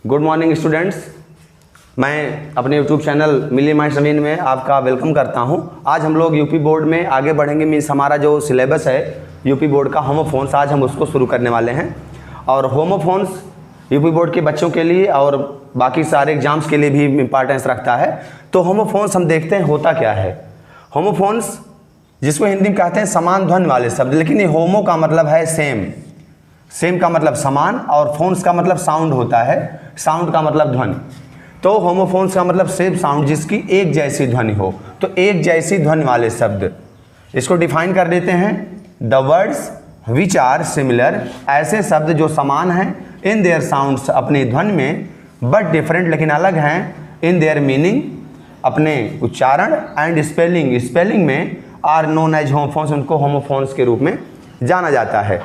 Good morning students. मैं अपने YouTube channel मिली mind जमीन में आपका वेलकम करता हूं। आज हम लोग यूपी बोर्ड में आगे बढ़ेंगे। मीन्स हमारा जो सिलेबस है यूपी बोर्ड का होमोफोन्स, आज हम उसको शुरू करने वाले हैं। और होमोफोन्स यूपी बोर्ड के बच्चों के लिए और बाकी सारे एग्जाम्स के लिए भी इम्पॉर्टेंस रखता है। तो होमोफोन्स हम देखते हैं होता क्या है। होमोफोन्स जिसको हिंदी में कहते हैं समान ध्वनि वाले शब्द, लेकिन ये होमो का मतलब है सेम, सेम का मतलब समान, और फोन्स का मतलब साउंड होता है, साउंड का मतलब ध्वनि। तो होमोफोन्स का मतलब सेम साउंड, जिसकी एक जैसी ध्वनि हो। तो एक जैसी ध्वनि वाले शब्द, इसको डिफाइन कर देते हैं the words which are similar, ऐसे शब्द जो समान हैं इन देयर साउंड्स, अपनी ध्वनि में, बट डिफरेंट लेकिन अलग हैं इन देयर मीनिंग, अपने उच्चारण, एंड स्पेलिंग, स्पेलिंग में, आर नोन एज होमोफोन्स, उनको होमोफोन्स के रूप में जाना जाता है।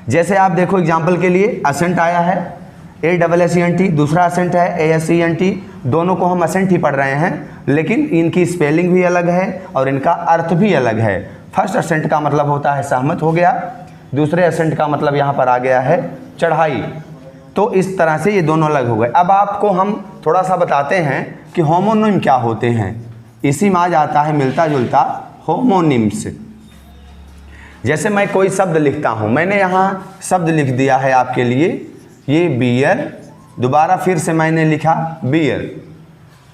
जैसे आप देखो एग्जाम्पल के लिए असेंट आया है ASSENT, दूसरा असेंट है ASCENT। दोनों को हम असेंट ही पढ़ रहे हैं, लेकिन इनकी स्पेलिंग भी अलग है और इनका अर्थ भी अलग है। फर्स्ट असेंट का मतलब होता है सहमत हो गया, दूसरे असेंट का मतलब यहाँ पर आ गया है चढ़ाई। तो इस तरह से ये दोनों अलग हो गए। अब आपको हम थोड़ा सा बताते हैं कि होमोनिम क्या होते हैं। इसी में आ जाता है मिलता जुलता होमोनिम्स। जैसे मैं कोई शब्द लिखता हूँ, मैंने यहाँ शब्द लिख दिया है आपके लिए, ये बियर, दोबारा फिर से मैंने लिखा बियर।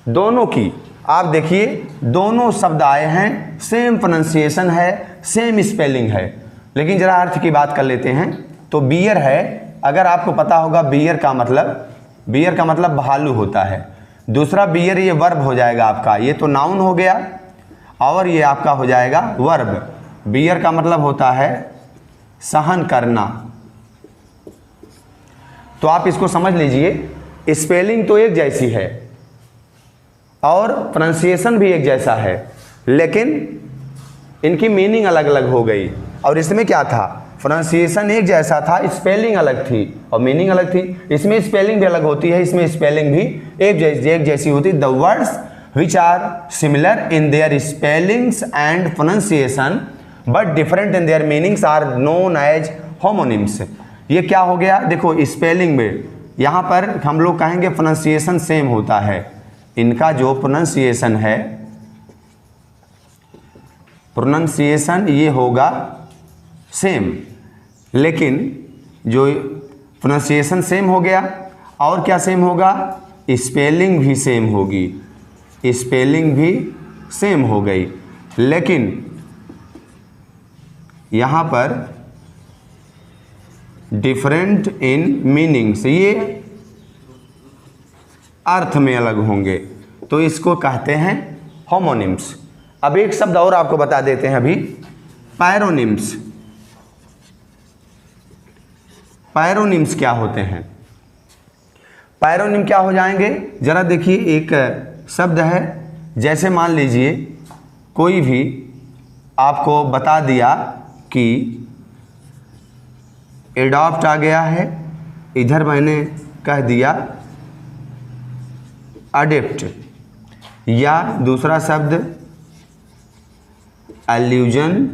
दोनों की आप देखिए, दोनों शब्द आए हैं, सेम प्रोनाउंसिएशन है, सेम स्पेलिंग है, लेकिन जरा अर्थ की बात कर लेते हैं। तो बियर है, अगर आपको पता होगा बियर का मतलब भालू होता है। दूसरा बियर, ये वर्ब हो जाएगा आपका, ये तो नाउन हो गया और ये आपका हो जाएगा वर्ब। बियर का मतलब होता है सहन करना। तो आप इसको समझ लीजिए, स्पेलिंग तो एक जैसी है और प्रोनाउंसिएशन भी एक जैसा है, लेकिन इनकी मीनिंग अलग अलग हो गई। और इसमें क्या था, प्रोनाउंसिएशन एक जैसा था, स्पेलिंग अलग थी और मीनिंग अलग थी। इसमें स्पेलिंग भी अलग होती है, इसमें स्पेलिंग भी एक जैसी होती। The words which are similar in their spellings and pronunciation but different in their meanings are known as homonyms. ये क्या हो गया, देखो स्पेलिंग में यहाँ पर हम लोग कहेंगे प्रोनाउंसिएशन सेम होता है। इनका जो प्रोनाउंसिएशन है, प्रोनाउंसिएशन ये होगा सेम, लेकिन जो प्रोनाउंसिएशन सेम हो गया और क्या सेम होगा, स्पेलिंग भी सेम होगी, स्पेलिंग भी सेम हो गई, लेकिन यहाँ पर डिफरेंट इन मीनिंग्स, ये अर्थ में अलग होंगे। तो इसको कहते हैं होमोनिम्स। अब एक शब्द और आपको बता देते हैं अभी, पैरोनिम्स। पैरोनिम्स क्या होते हैं, पैरोनिम क्या हो जाएंगे, जरा देखिए। एक शब्द है, जैसे मान लीजिए कोई भी आपको बता दिया कि एडॉप्ट आ गया है, इधर मैंने कह दिया अडेप्ट, या दूसरा शब्द एल्यूजन,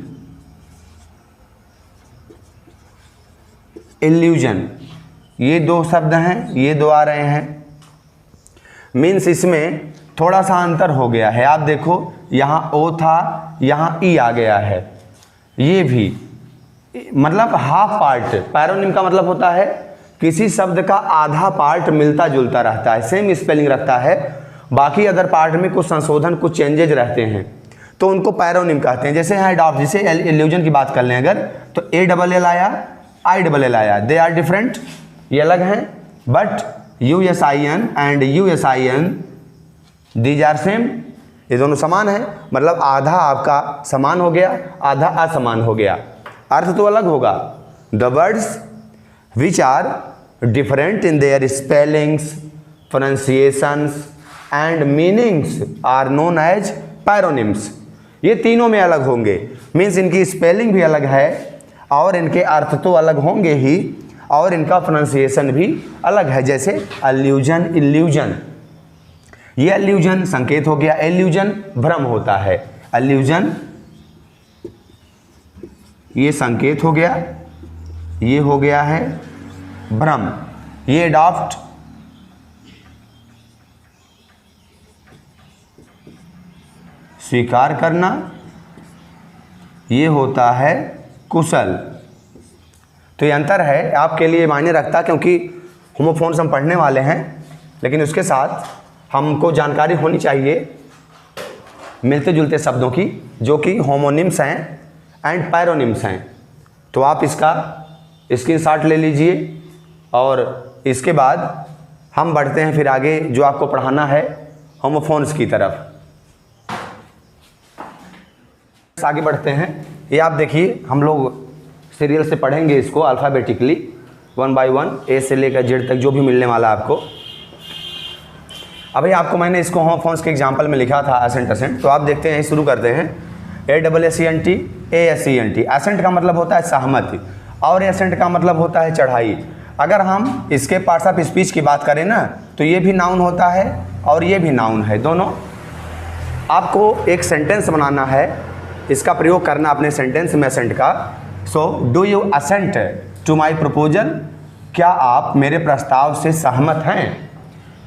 इल्यूजन। ये दो शब्द हैं, ये दो आ रहे हैं। मीन्स इसमें थोड़ा सा अंतर हो गया है। आप देखो यहाँ ओ था, यहाँ ई आ गया है। ये भी मतलब हाफ पार्ट, पैरोनिम का मतलब होता है किसी शब्द का आधा पार्ट मिलता जुलता रहता है, सेम स्पेलिंग रखता है, बाकी अदर पार्ट में कुछ संशोधन, कुछ चेंजेज रहते हैं, तो उनको पैरोनिम कहते हैं। जैसे यहाँ अडॉप्ट, जैसे इल्यूजन की बात कर लें अगर, तो ALL आया, ILL आया, दे आर डिफरेंट, ये अलग हैं, but USIN and USIN these are same, ये दोनों समान है। मतलब आधा आपका समान हो गया, आधा असमान हो गया, अर्थ तो अलग होगा। The words which are different in their spellings, pronunciations and meanings are known as paronyms. ये तीनों में अलग होंगे, मीन्स इनकी स्पेलिंग भी अलग है और इनके अर्थ तो अलग होंगे ही, और इनका प्रोनाउंसिएशन भी अलग है। जैसे एल्यूजन, इल्यूजन, ये एल्यूजन संकेत हो गया, इल्यूजन भ्रम होता है, एल्यूजन ये संकेत हो गया, ये हो गया है भ्रम। ये अडॉप्ट स्वीकार करना, ये होता है कुशल। तो ये अंतर है, आपके लिए मायने रखता, क्योंकि होमोफोन्स हम पढ़ने वाले हैं, लेकिन उसके साथ हमको जानकारी होनी चाहिए मिलते जुलते शब्दों की, जो कि होमोनिम्स हैं एंड पैरोनिम्स हैं। तो आप इसका स्क्रीनशॉट ले लीजिए और इसके बाद हम बढ़ते हैं फिर आगे जो आपको पढ़ाना है होमोफोन्स की तरफ। आगे बढ़ते हैं। ये आप देखिए, हम लोग सीरियल से पढ़ेंगे इसको अल्फ़ाबेटिकली 1 बाय 1, ए से लेकर जेड तक जो भी मिलने वाला आपको। अभी आपको मैंने इसको होमोफोन्स के एग्जाम्पल में लिखा था एसेंट असेंट। तो आप देखते हैं, शुरू करते हैं। ASSENT, ASENT। एसेंट का मतलब होता है सहमति और एसेंट का मतलब होता है चढ़ाई। अगर हम इसके पार्ट्स ऑफ स्पीच की बात करें ना, तो ये भी नाउन होता है और ये भी नाउन है, दोनों। आपको एक सेंटेंस बनाना है, इसका प्रयोग करना अपने सेंटेंस में एसेंट का। So do you assent to my proposal? क्या आप मेरे प्रस्ताव से सहमत हैं?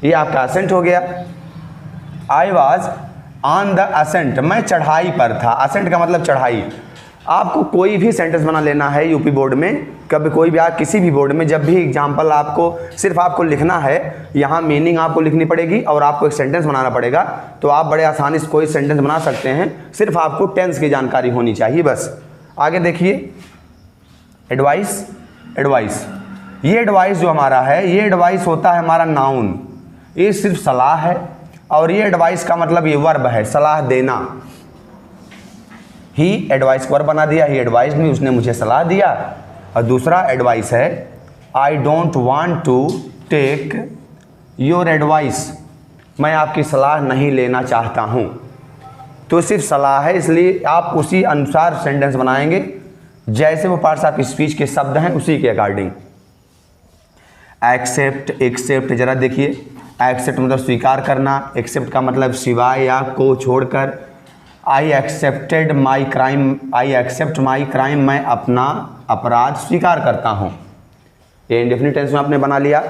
ये आपका असेंट हो गया। I was on the ascent, मैं चढ़ाई पर था। असेंट का मतलब चढ़ाई। आपको कोई भी सेंटेंस बना लेना है यूपी बोर्ड में, कभी कोई भी आप किसी भी बोर्ड में, जब भी एग्जाम्पल आपको सिर्फ आपको लिखना है, यहाँ मीनिंग आपको लिखनी पड़ेगी और आपको एक सेंटेंस बनाना पड़ेगा। तो आप बड़े आसानी से कोई सेंटेंस बना सकते हैं, सिर्फ आपको टेंस की जानकारी होनी चाहिए बस। आगे देखिए, एडवाइस। एडवाइस, ये एडवाइस जो हमारा है, ये एडवाइस होता है हमारा नाउन। ये सिर्फ सलाह है, और ये एडवाइस का मतलब ये वर्ब है, सलाह देना। ही एडवाइस को वर्ब बना दिया, ही एडवाइस में, उसने मुझे सलाह दिया। और दूसरा एडवाइस है, I don't want to take your advice, मैं आपकी सलाह नहीं लेना चाहता हूँ। तो सिर्फ सलाह है, इसलिए आप उसी अनुसार सेंटेंस बनाएंगे जैसे वो पार्ट्स ऑफ स्पीच के शब्द हैं उसी के अकॉर्डिंग। एक्सेप्ट, एक्सेप्ट, जरा देखिए, एक्सेप्ट मतलब स्वीकार करना, एक्सेप्ट का मतलब सिवाय या को छोड़कर। I accepted my crime, I accept my crime, मैं अपना अपराध स्वीकार करता हूँ। ये इंडेफिनिट टेंस में आपने बना लिया।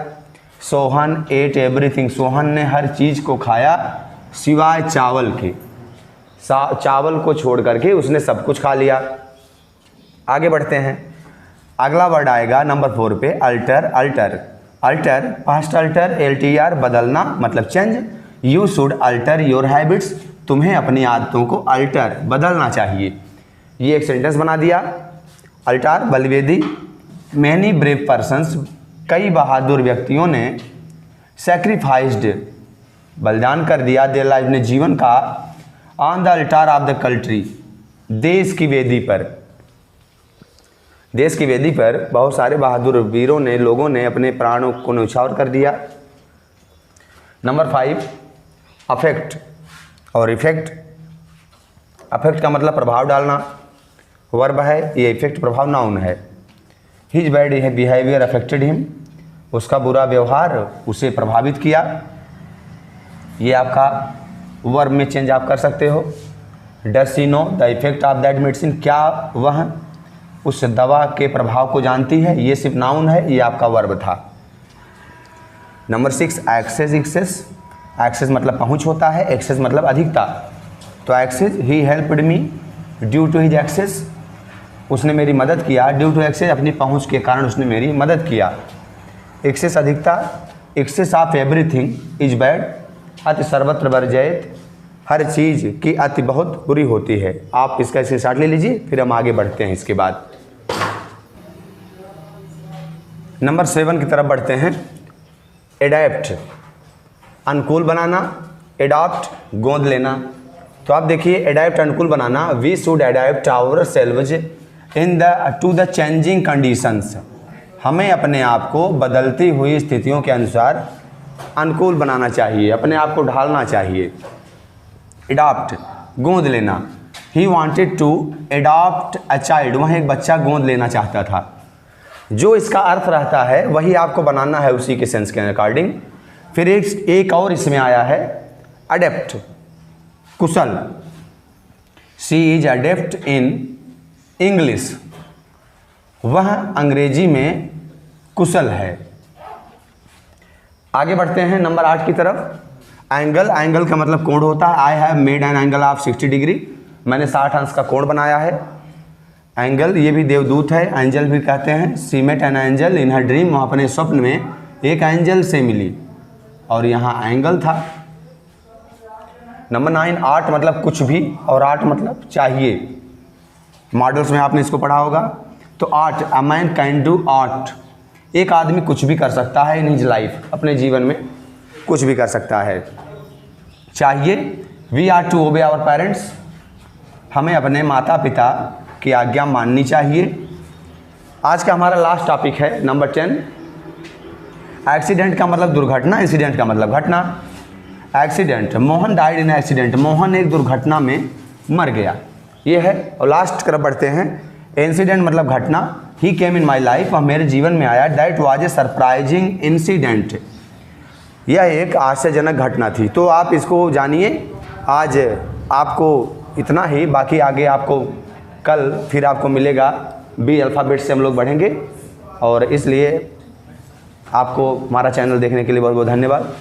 सोहन एट एवरीथिंग, सोहन ने हर चीज़ को खाया सिवाय चावल के। चावल को छोड़ करके उसने सब कुछ खा लिया। आगे बढ़ते हैं, अगला वर्ड आएगा नंबर 4 पे, alter. Alter, alter, past alter, LTR, बदलना मतलब change. You should alter your habits, तुम्हें अपनी आदतों को अल्टर, बदलना चाहिए। ये एक सेंटेंस बना दिया। अल्टर, बलवेदी। मैनी ब्रेव पर्सन्स, कई बहादुर व्यक्तियों ने सेक्रीफाइस्ड, बलिदान कर दिया, देयर लाइफ, ने जीवन का, on the Alt of the country, देश की वेदी पर। देश की वेदी पर बहुत सारे बहादुर वीरों ने, लोगों ने अपने प्राणों को न्यौछावर कर दिया। नंबर 5, अफेक्ट और इफेक्ट। अफेक्ट का मतलब प्रभाव डालना, वर्ब है, ये इफेक्ट प्रभाव नाउन है। His bad behaviour affected him, उसका बुरा व्यवहार उसे प्रभावित किया। ये आपका वर्ब में चेंज आप कर सकते हो। Does she know the effect of that medicine, क्या वह उस दवा के प्रभाव को जानती है? ये सिर्फ नाउन है, ये आपका वर्ब था। Number 6, access. एक्सेस, एक्सेस मतलब पहुंच होता है, एक्सेस मतलब अधिकता। तो excess, he helped me due to his excess, उसने मेरी मदद किया, ड्यू टू एक्सेस, अपनी पहुंच के कारण उसने मेरी मदद किया। एक्सेस अधिकता। Excess of everything is bad, अति सर्वत्र वर्जयत, हर चीज़ की अति बहुत बुरी होती है। आप इसका स्क्रीनशॉट ले लीजिए, फिर हम आगे बढ़ते हैं इसके बाद। नंबर 7 की तरफ बढ़ते हैं। एडैप्ट, अनुकूल बनाना, एडॉप्ट, गोद लेना। तो आप देखिए, एडैप्ट अनुकूल बनाना, we should adapt ourselves to the changing conditions, हमें अपने आप को बदलती हुई स्थितियों के अनुसार अनुकूल बनाना चाहिए, अपने आप को ढालना चाहिए। एडॉप्ट, गोद लेना। He wanted to adopt a child, वह एक बच्चा गोद लेना चाहता था। जो इसका अर्थ रहता है वही आपको बनाना है उसी के सेंस के अकॉर्डिंग। फिर एक और इसमें आया है adapt, Kusal. She is adapt in English, वह अंग्रेजी में कुशल है। आगे बढ़ते हैं नंबर 8 की तरफ। एंगल, एंगल का मतलब कोण होता है। I have made an angle of 60 degree, मैंने 60 अंश का कोण बनाया है। एंगल, ये भी देवदूत है, एंजल भी कहते हैं। She met an angel in her dream, वह अपने स्वप्न में एक एंजल से मिली और यहाँ एंगल था। नंबर 9, आर्ट मतलब कुछ भी और आर्ट मतलब चाहिए। मॉडल्स में आपने इसको पढ़ा होगा। तो art, a man can do art, एक आदमी कुछ भी कर सकता है इन हिज लाइफ, अपने जीवन में कुछ भी कर सकता है। चाहिए, we are to obey our parents, हमें अपने माता पिता की आज्ञा माननी चाहिए। आज का हमारा लास्ट टॉपिक है नंबर 10, एक्सीडेंट का मतलब दुर्घटना, इंसिडेंट का मतलब घटना। Accident, Mohan died in accident, Mohan एक दुर्घटना में मर गया, ये है। और लास्ट तरफ बढ़ते हैं, इंसिडेंट मतलब घटना। ही केम इन माई लाइफ, वह मेरे जीवन में आया। That was a surprising incident, यह एक आश्चर्यजनक घटना थी। तो आप इसको जानिए। आज आपको इतना ही, बाकी आगे आपको कल फिर आपको मिलेगा। बी अल्फ़ाबेट से हम लोग बढ़ेंगे और इसलिए आपको हमारा चैनल देखने के लिए बहुत बहुत धन्यवाद।